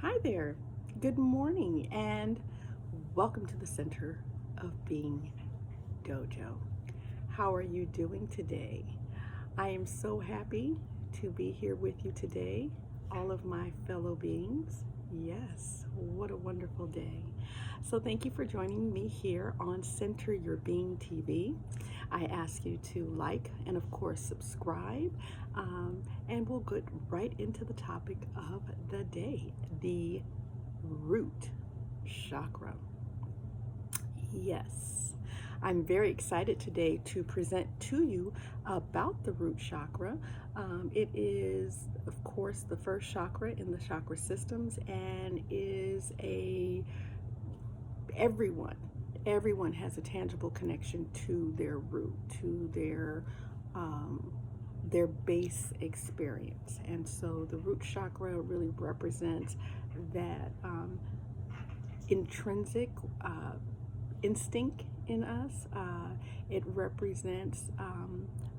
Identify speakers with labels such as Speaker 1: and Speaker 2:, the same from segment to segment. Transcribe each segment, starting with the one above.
Speaker 1: Hi there. Good morning and welcome to the Center of Being Dojo. How are you doing today? I am so happy to be here with you today, all of my fellow beings. Yes, what a wonderful day. So, thank you for joining me here on Center Your Being TV. I ask you to like and, of course, subscribe. And we'll get right into the topic of the day, the root chakra. Yes, I'm very excited today to present to you about the root chakra. It is, of course, the first chakra in the chakra systems and is everyone everyone has a tangible connection to their root, to their base experience. And so the root chakra really represents that intrinsic instinct in us. It represents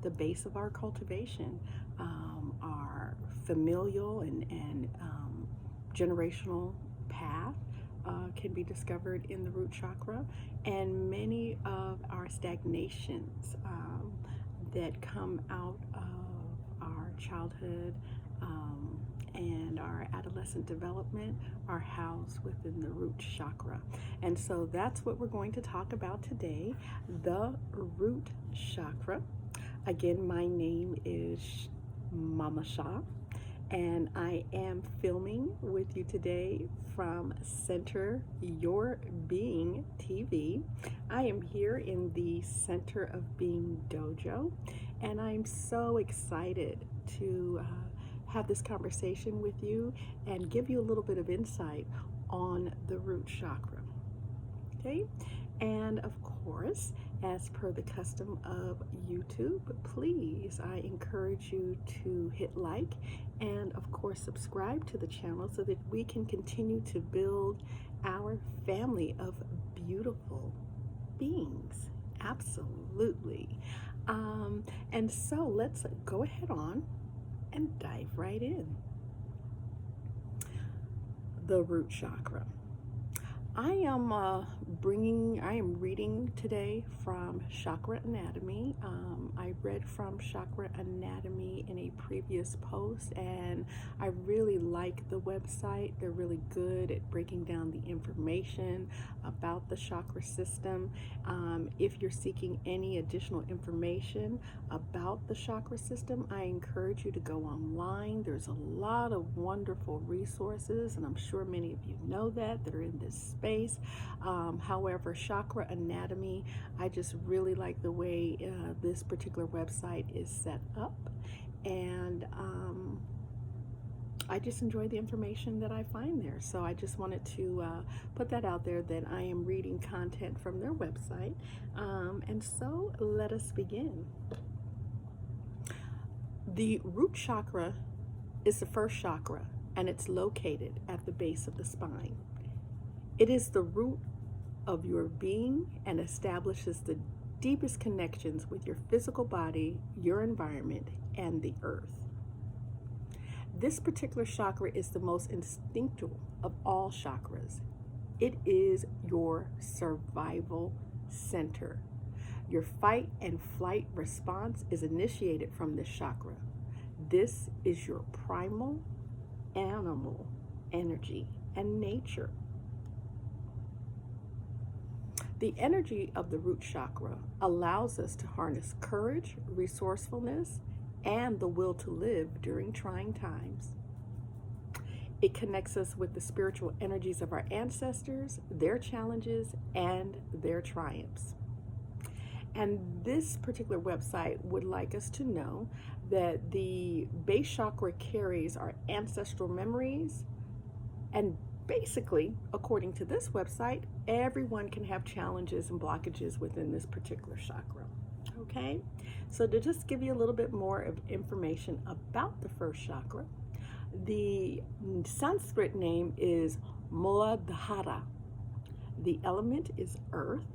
Speaker 1: the base of our cultivation, our familial and generational path. Can be discovered in the root chakra, and many of our stagnations that come out of our childhood and our adolescent development are housed within the root chakra. And so that's what we're going to talk about today, the root chakra. Again, my name is Mama Shah, and I am filming with you today from Center Your Being TV. I am here in the Center of Being Dojo, and I'm so excited to have this conversation with you and give you a little bit of insight on the root chakra. Okay? And of course, as per the custom of YouTube, please, I encourage you to hit like and, of course, subscribe to the channel so that we can continue to build our family of beautiful beings. Absolutely. And so let's go ahead on and dive right in. The root chakra. I am reading today from Chakra Anatomy. I read from Chakra Anatomy in a previous post, and I really like the website. They're really good at breaking down the information about the chakra system. If you're seeking any additional information about the chakra system, I encourage you to go online. There's a lot of wonderful resources, and I'm sure many of you know that are in this space. However, Chakra Anatomy, I just really like the way this particular website is set up, and I just enjoy the information that I find there. So I just wanted to put that out there, that I am reading content from their website. And so let us begin. The root chakra is the first chakra, and it's located at the base of the spine. It is the root of your being and establishes the deepest connections with your physical body, your environment, and the earth. This particular chakra is the most instinctual of all chakras. It is your survival center. Your fight and flight response is initiated from this chakra. This is your primal animal energy and nature. The energy of the root chakra allows us to harness courage, resourcefulness, and the will to live during trying times. It connects us with the spiritual energies of our ancestors, their challenges, and their triumphs. And this particular website would like us to know that the base chakra carries our ancestral memories, and basically, according to this website, everyone can have challenges and blockages within this particular chakra. Okay, so to just give you a little bit more of information about the first chakra, the Sanskrit name is Muladhara. The element is earth.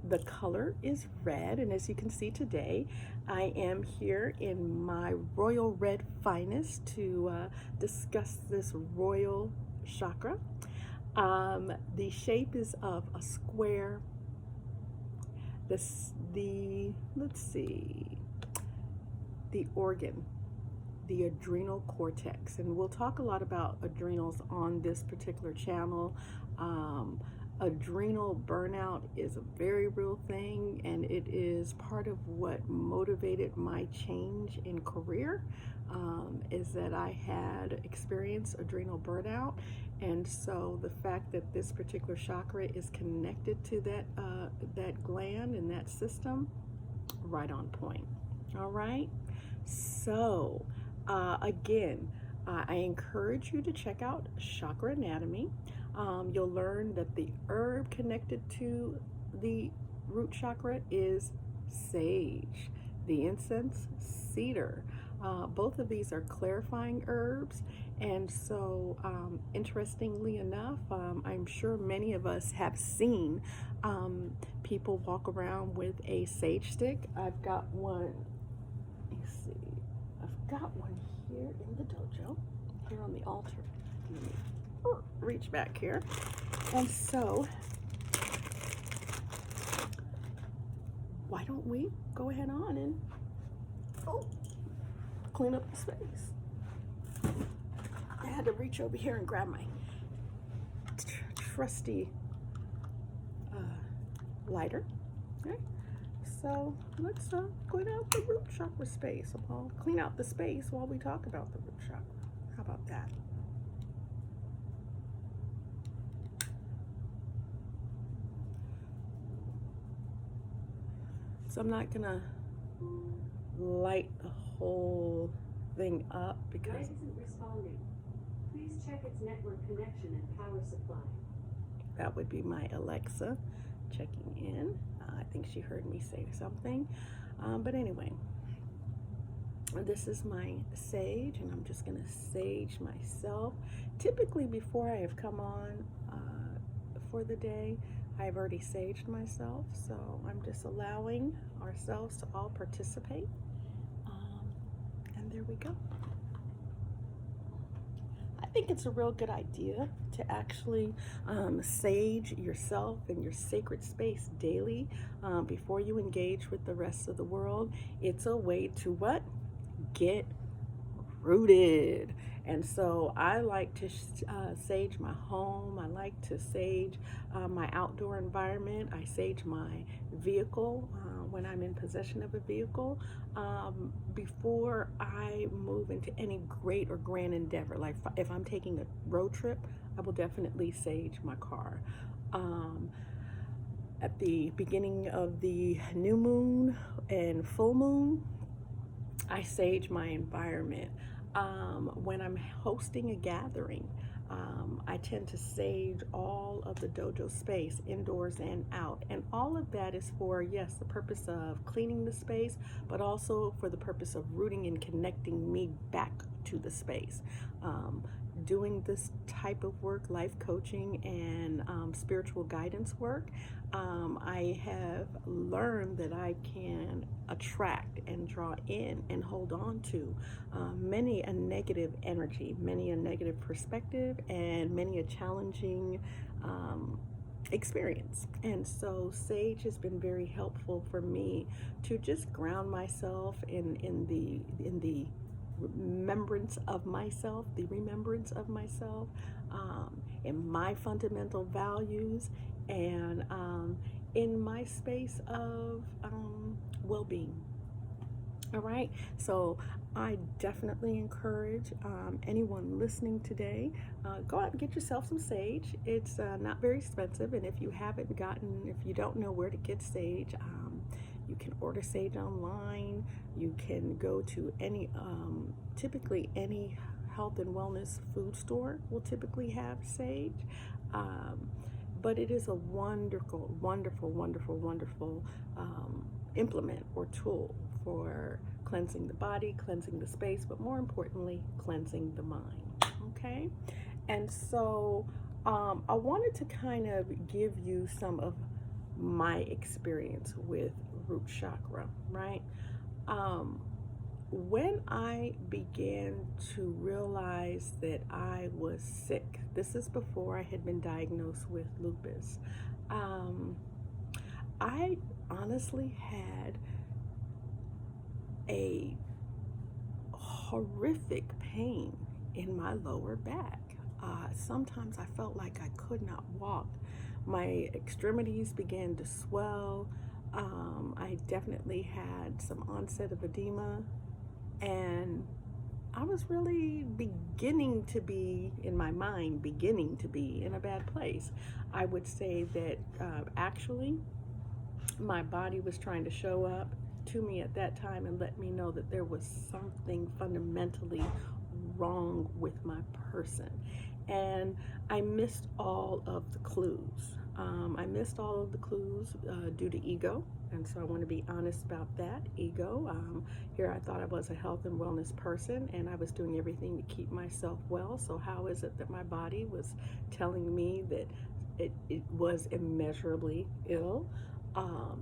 Speaker 1: The color is red, and as you can see today, I am here in my royal red finest to discuss this royal chakra. The shape is of a square. Let's see, the organ, the adrenal cortex, and we'll talk a lot about adrenals on this particular channel. Adrenal burnout is a very real thing, and it is part of what motivated my change in career, is that I had experienced adrenal burnout. And so the fact that this particular chakra is connected to that gland and that system, right on point. All right. So again, I encourage you to check out Chakra Anatomy. You'll learn that the herb connected to the root chakra is sage, the incense, cedar. Both of these are clarifying herbs. And so, interestingly enough, I'm sure many of us have seen people walk around with a sage stick. I've got one, let me see, I've got one here in the dojo, here on the altar. Let me reach back here. And so, why don't we go ahead on and clean up the space. I had to reach over here and grab my trusty lighter. Okay, so let's clean out the root chakra space. I'll clean out the space while we talk about the root chakra. How about that? So I'm not gonna light the whole thing up because
Speaker 2: Light isn't responding. Please check its network connection and power supply.
Speaker 1: that would be my Alexa checking in. I think she heard me say something. But anyway, this is my sage, and I'm just gonna sage myself. Typically, before I have come on for the day, I've already saged myself, so I'm just allowing ourselves to all participate. And there we go. I think it's a real good idea to actually sage yourself and your sacred space daily before you engage with the rest of the world. It's a way to what? Get rooted. And so I like to sage my home. I like to sage my outdoor environment. I sage my vehicle when I'm in possession of a vehicle before I move into any great or grand endeavor. Like if I'm taking a road trip, I will definitely sage my car. At the beginning of the new moon and full moon, I sage my environment. When I'm hosting a gathering, I tend to sage all of the dojo space, indoors and out. And all of that is for, yes, the purpose of cleaning the space, but also for the purpose of rooting and connecting me back to the space. Doing this type of work, life coaching and spiritual guidance work, I have learned that I can attract and draw in and hold on to many a negative energy, many a negative perspective, and many a challenging experience. And so sage has been very helpful for me to just ground myself in the remembrance of myself, in my fundamental values, and in my space of well-being. All right, so I definitely encourage anyone listening today, go out and get yourself some sage. It's not very expensive, and if you don't know where to get sage, you can order sage online. You can go to any, typically any health and wellness food store will typically have sage. But it is a wonderful, wonderful, wonderful, wonderful implement or tool for cleansing the body, cleansing the space, but more importantly, cleansing the mind. Okay? And so I wanted to kind of give you some of my experience with root chakra, right? when I began to realize that I was sick, this is before I had been diagnosed with lupus, I honestly had a horrific pain in my lower back. Sometimes I felt like I could not walk. My extremities began to swell. I definitely had some onset of edema, and I was really beginning to be, in my mind, beginning to be in a bad place. I would say that actually my body was trying to show up to me at that time and let me know that there was something fundamentally wrong with my person. And I missed all of the clues. I missed all of the clues due to ego. And so I want to be honest about that. Ego. Here I thought I was a health and wellness person, and I was doing everything to keep myself well. So how is it that my body was telling me that it was immeasurably ill?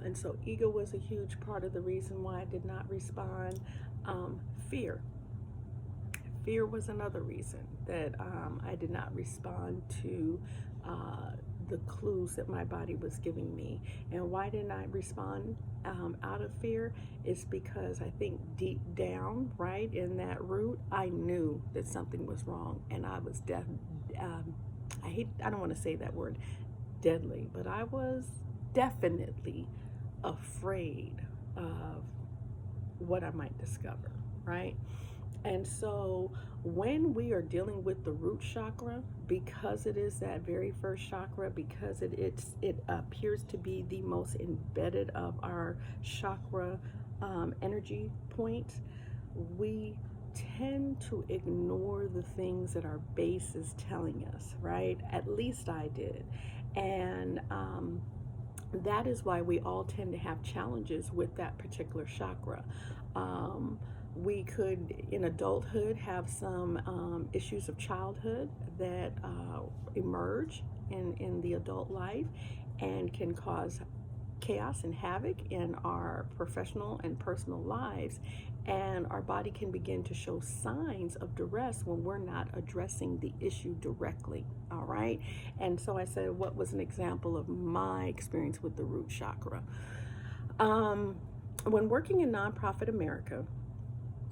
Speaker 1: And so ego was a huge part of the reason why I did not respond. Fear. Fear was another reason that I did not respond to the clues that my body was giving me. And why didn't I respond out of fear? It's because I think deep down, right, in that root, I knew that something was wrong, and I was I don't want to say that word, deadly, but I was definitely afraid of what I might discover, right? And so when we are dealing with the root chakra, because it is that very first chakra, because it appears to be the most embedded of our chakra energy points, we tend to ignore the things that our base is telling us, right? At least I did. And that is why we all tend to have challenges with that particular chakra. We could, in adulthood, have some issues of childhood that emerge in the adult life and can cause chaos and havoc in our professional and personal lives. And our body can begin to show signs of duress when we're not addressing the issue directly. All right. And so I said, what was an example of my experience with the root chakra? When working in nonprofit America,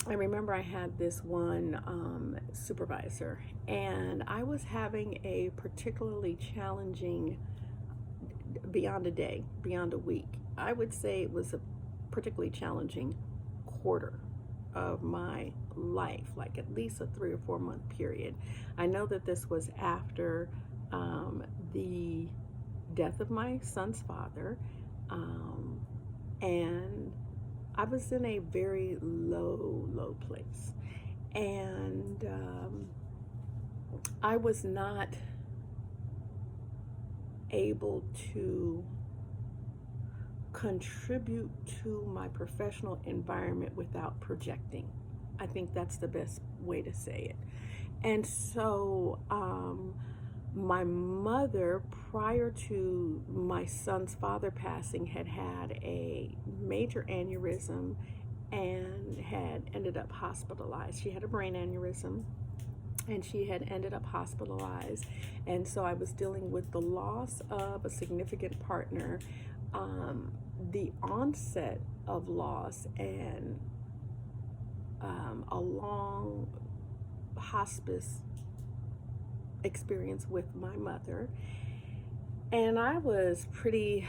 Speaker 1: I remember I had this one supervisor, and I was having a particularly challenging, beyond a day, beyond a week, I would say it was a particularly challenging quarter of my life, like at least a 3 or 4 month period. I know that this was after the death of my son's father, and I was in a very low place, and I was not able to contribute to my professional environment without projecting. I think that's the best way to say it. And so my mother, prior to my son's father passing, had had a major aneurysm and had ended up hospitalized. She had a brain aneurysm, and she had ended up hospitalized. And so I was dealing with the loss of a significant partner, the onset of loss, and a long hospice experience with my mother. And I was pretty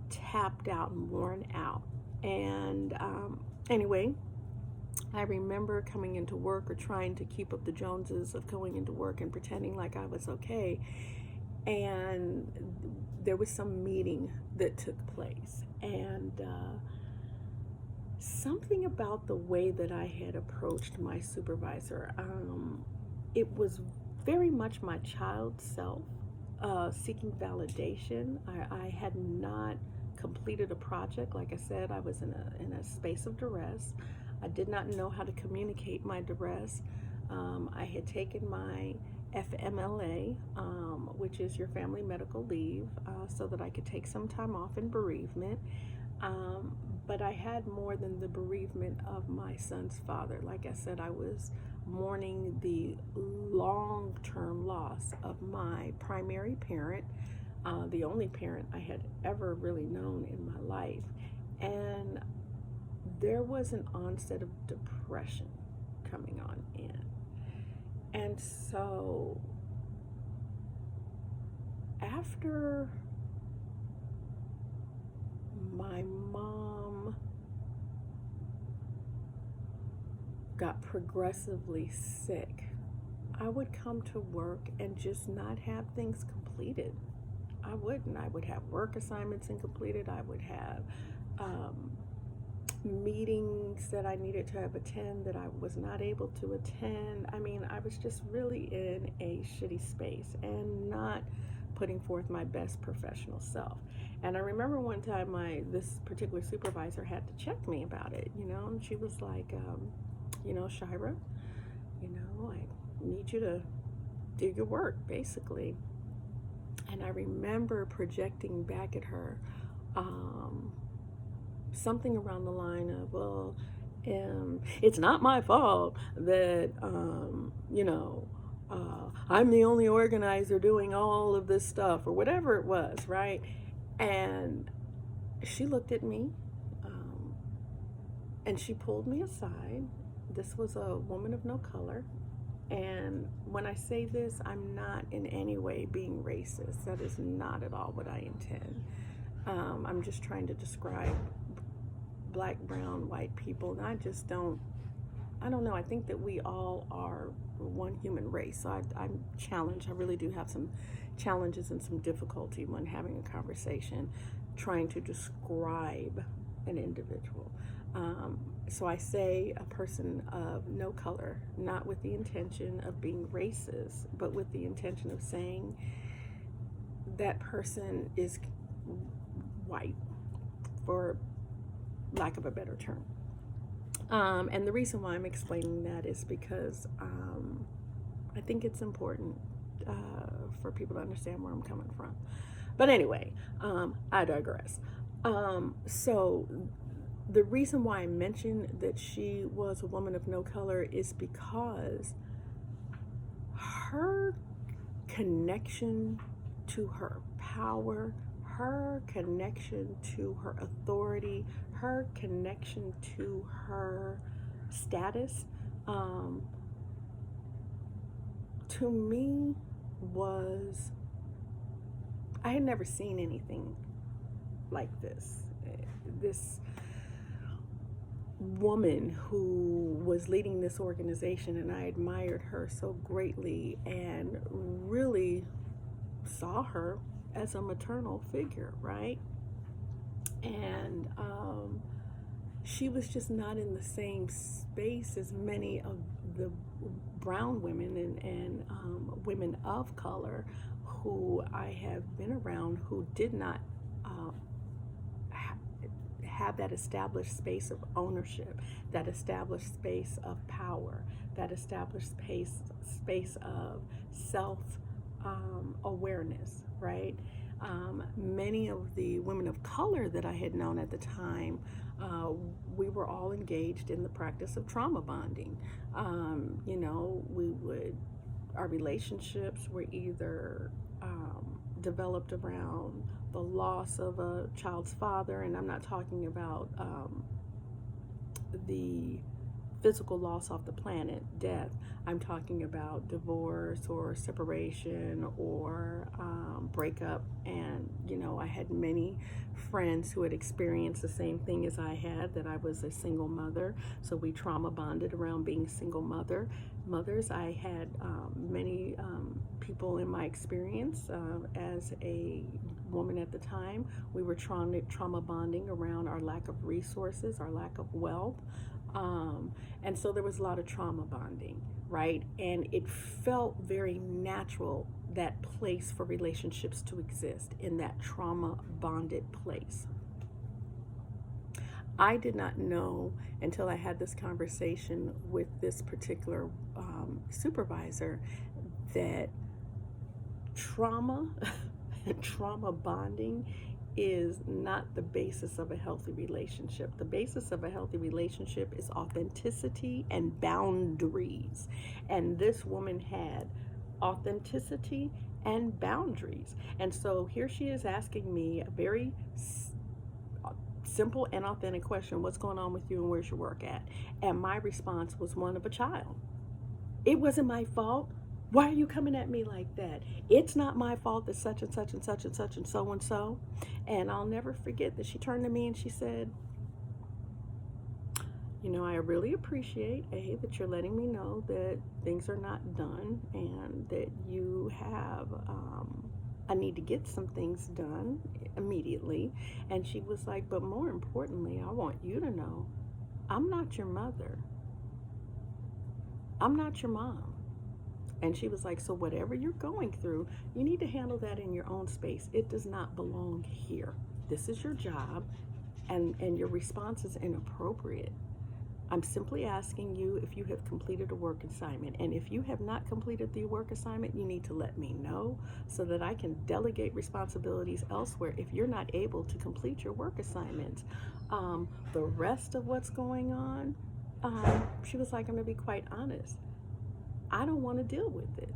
Speaker 1: tapped out and worn out. And anyway, I remember coming into work, or trying to keep up the Joneses of going into work and pretending like I was okay. And there was some meeting that took place. And something about the way that I had approached my supervisor, it was very much my child self seeking validation. I had not completed a project. Like I said, I was in a space of duress. I did not know how to communicate my duress. I had taken my FMLA, which is your family medical leave, so that I could take some time off in bereavement. But I had more than the bereavement of my son's father. Like I said, I was mourning the long-term loss of my primary parent, the only parent I had ever really known in my life. And there was an onset of depression coming on in. And so after my mom got progressively sick, I would come to work and just not have things completed. I wouldn't. I would have work assignments incompleted. I would have meetings that I needed to have attend that I was not able to attend. I mean, I was just really in a shitty space and not putting forth my best professional self. And I remember one time this particular supervisor had to check me about it, and she was like, Shira, I need you to do your work, basically. And I remember projecting back at her something around the line of, well, it's not my fault that, I'm the only organizer doing all of this stuff, or whatever it was, right? And she looked at me, and she pulled me aside. This was a woman of no color. And when I say this, I'm not in any way being racist. That is not at all what I intend. I'm just trying to describe black, brown, white people. And I don't know. I think that we all are one human race. So I'm challenged. I really do have some challenges and some difficulty when having a conversation, trying to describe an individual. So I say a person of no color, not with the intention of being racist, but with the intention of saying that person is white, for lack of a better term. And the reason why I'm explaining that is because I think it's important for people to understand where I'm coming from. But anyway, I digress. So the reason why I mentioned that she was a woman of no color is because her connection to her power, her connection to her authority, her connection to her status, to me was, I had never seen anything like this. This woman who was leading this organization, and I admired her so greatly and really saw her as a maternal figure, right? And she was just not in the same space as many of the brown women and women of color who I have been around, who did not have that established space of ownership, that established space of power, that established space of self awareness, right? Many of the women of color that I had known at the time, we were all engaged in the practice of trauma bonding. Our relationships were either developed around the loss of a child's father, and I'm not talking about the physical loss off the planet, death. I'm talking about divorce or separation or breakup. And I had many friends who had experienced the same thing as I had, that I was a single mother, so we trauma bonded around being single mothers. I had many people in my experience as a woman at the time. We were trauma bonding around our lack of resources, our lack of wealth. And so there was a lot of trauma bonding, right? And it felt very natural, that place for relationships to exist in that trauma bonded place. I did not know until I had this conversation with this particular supervisor that trauma and trauma bonding is not the basis of a healthy relationship. The basis of a healthy relationship is authenticity and boundaries. And this woman had authenticity and boundaries. And so here she is asking me a very simple and authentic question: what's going on with you and where's your work at? And my response was one of a child. It wasn't my fault. Why are you coming at me like that? It's not my fault that such and such and such and such and so and so. And I'll never forget that she turned to me and she said, you know, I really appreciate, that you're letting me know that things are not done and that you have, I need to get some things done immediately. And she was like, but more importantly, I want you to know I'm not your mother. I'm not your mom. And she was like, so whatever you're going through, you need to handle that in your own space. It does not belong here. This is your job, and your response is inappropriate. I'm simply asking you if you have completed a work assignment. And if you have not completed the work assignment, you need to let me know so that I can delegate responsibilities elsewhere if you're not able to complete your work assignments. The rest of what's going on, she was like, I'm going to be quite honest. I don't want to deal with it.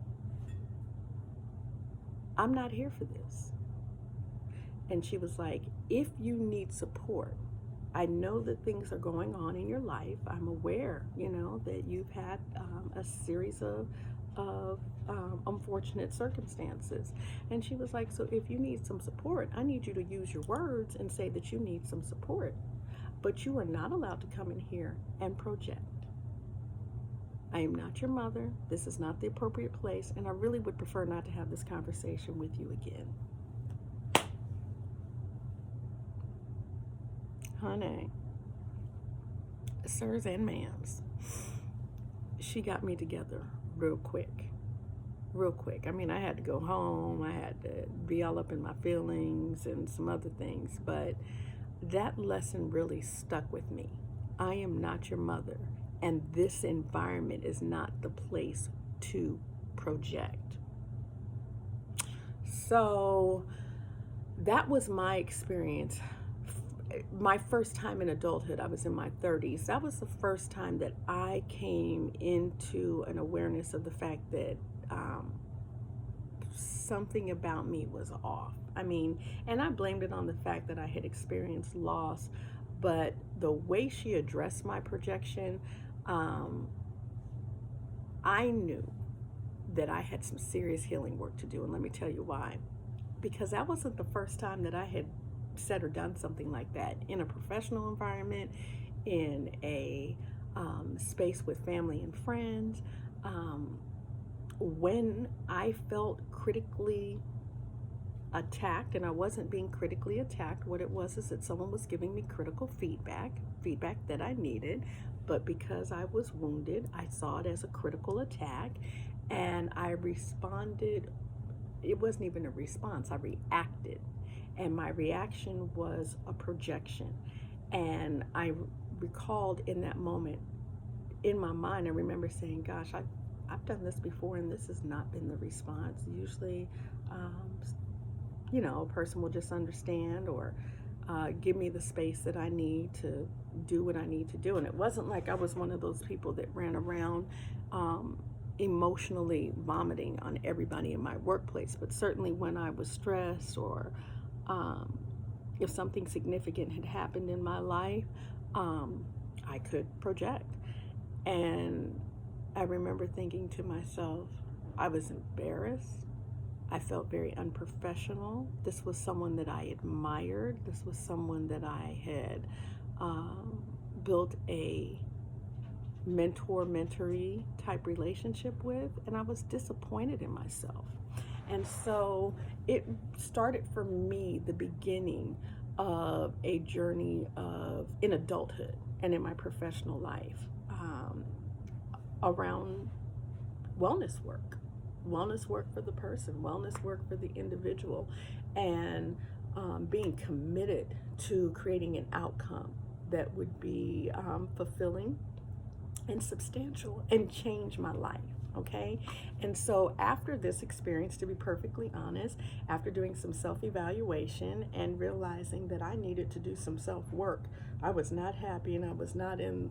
Speaker 1: I'm not here for this. And she was like, if you need support, I know that things are going on in your life. I'm aware, that you've had a series of unfortunate circumstances. And she was like, so if you need some support, I need you to use your words and say that you need some support. But you are not allowed to come in here and project. I am not your mother. This is not the appropriate place, and I really would prefer not to have this conversation with you again. Honey, sirs and ma'ams, she got me together real quick. I mean, I had to go home. I had to be all up in my feelings and some other things, but that lesson really stuck with me. I am not your mother. And this environment is not the place to project. So that was my experience. My first time in adulthood, I was in my 30s. That was the first time that I came into an awareness of the fact that something about me was off. I mean, and I blamed it on the fact that I had experienced loss, but the way she addressed my projection, I knew that I had some serious healing work to do, and let me tell you why. Because that wasn't the first time that I had said or done something like that in a professional environment, in a space with family and friends. When I felt critically attacked, and I wasn't being critically attacked, what it was is that someone was giving me critical feedback that I needed, but because I was wounded, I saw it as a critical attack, and I responded. It wasn't even a response, I reacted, and my reaction was a projection. And I recalled in that moment, in my mind, I remember saying, gosh, I've done this before, and this has not been the response. Usually, a person will just understand or give me the space that I need to do what I need to do. And it wasn't like I was one of those people that ran around emotionally vomiting on everybody in my workplace. But certainly when I was stressed, or if something significant had happened in my life, I could project. And I remember thinking to myself, I was embarrassed. I felt very unprofessional. This was someone that I admired. This was someone that I had built a mentor-mentee type relationship with, and I was disappointed in myself. And so it started for me the beginning of a journey in adulthood and in my professional life around wellness work for the person, wellness work for the individual, and being committed to creating an outcome that would be fulfilling and substantial and change my life. Okay. And so after this experience, to be perfectly honest, after doing some self-evaluation and realizing that I needed to do some self-work, I was not happy, and I was not in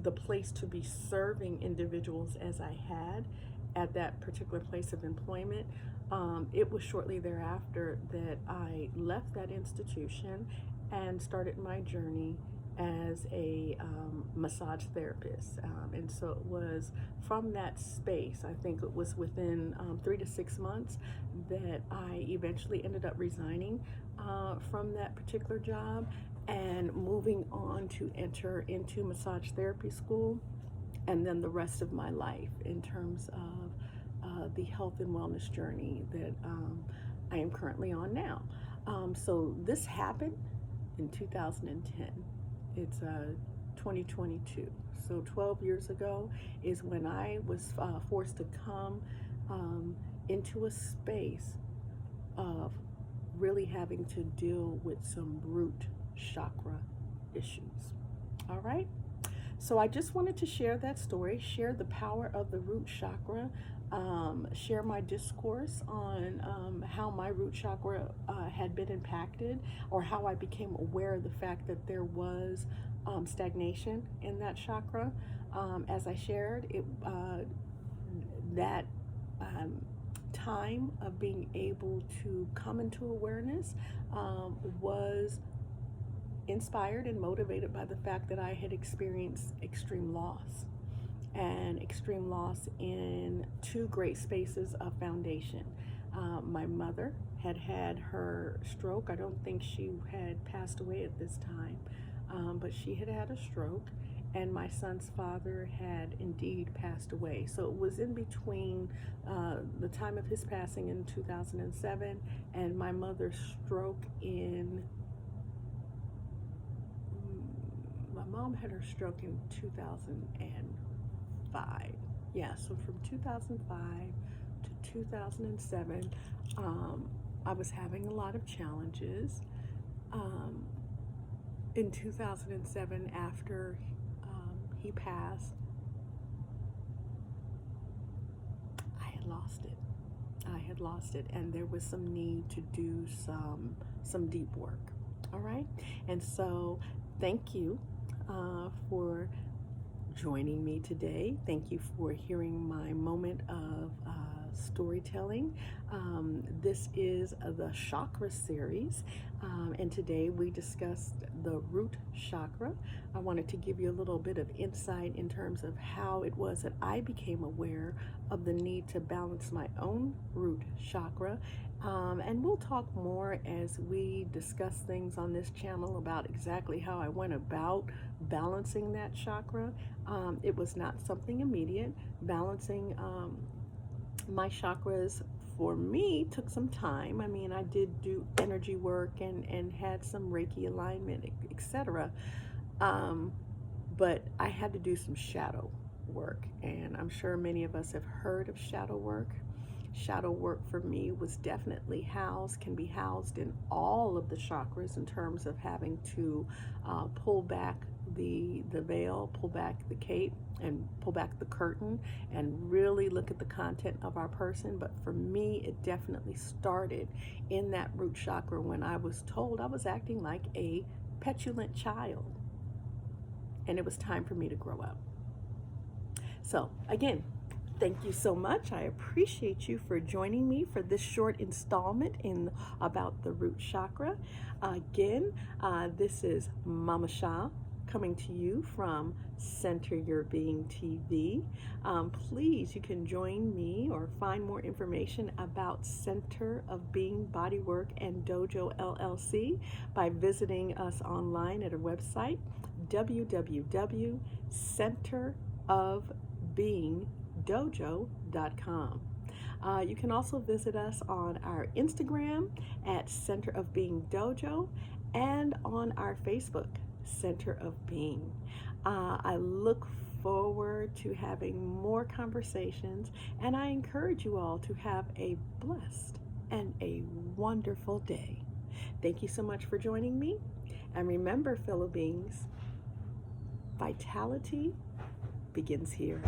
Speaker 1: the place to be serving individuals as I had at that particular place of employment. It was shortly thereafter that I left that institution and started my journey as a massage therapist. And so it was from that space, I think it was within 3 to 6 months, that I eventually ended up resigning from that particular job and moving on to enter into massage therapy school, and then the rest of my life in terms of the health and wellness journey that I am currently on now. So this happened in 2010. It's 2022. So 12 years ago is when I was forced to come into a space of really having to deal with some root chakra issues. All right. So I just wanted to share that story, share the power of the root chakra, share my discourse on how my root chakra had been impacted, or how I became aware of the fact that there was stagnation in that chakra. As I shared, that time of being able to come into awareness was inspired and motivated by the fact that I had experienced extreme loss, and extreme loss in two great spaces of foundation. My mother had had her stroke. I don't think she had passed away at this time, but she had had a stroke, and my son's father had indeed passed away. So it was in between the time of his passing in 2007 and my mother's stroke in my mom had her stroke in 2005. Yeah, so from 2005 to 2007, I was having a lot of challenges. In 2007, after he passed, I had lost it. And there was some need to do some deep work. All right, and so thank you for joining me today. Thank you for hearing my moment of storytelling. This is the chakra series, and today we discussed the root chakra. I wanted to give you a little bit of insight in terms of how it was that I became aware of the need to balance my own root chakra. And we'll talk more as we discuss things on this channel about exactly how I went about balancing that chakra. It was not something immediate. Balancing my chakras for me took some time. I mean, I did do energy work and had some Reiki alignment, etc. But I had to do some shadow work, and I'm sure many of us have heard of shadow work. Shadow work for me was definitely can be housed in all of the chakras in terms of having to pull back the veil, pull back the cape, and pull back the curtain and really look at the content of our person. But for me, it definitely started in that root chakra when I was told I was acting like a petulant child, and it was time for me to grow up. So again, thank you so much. I appreciate you for joining me for this short installment about the root chakra. Again, this is Mama Shah coming to you from Center Your Being TV. Please, you can join me or find more information about Center of Being Bodywork and Dojo LLC by visiting us online at our website, www.centerofbeingdojo.com. You can also visit us on our Instagram at Center of Being Dojo and on our Facebook, Center of Being. I look forward to having more conversations, and I encourage you all to have a blessed and a wonderful day. Thank you so much for joining me. And remember, fellow beings, vitality begins here.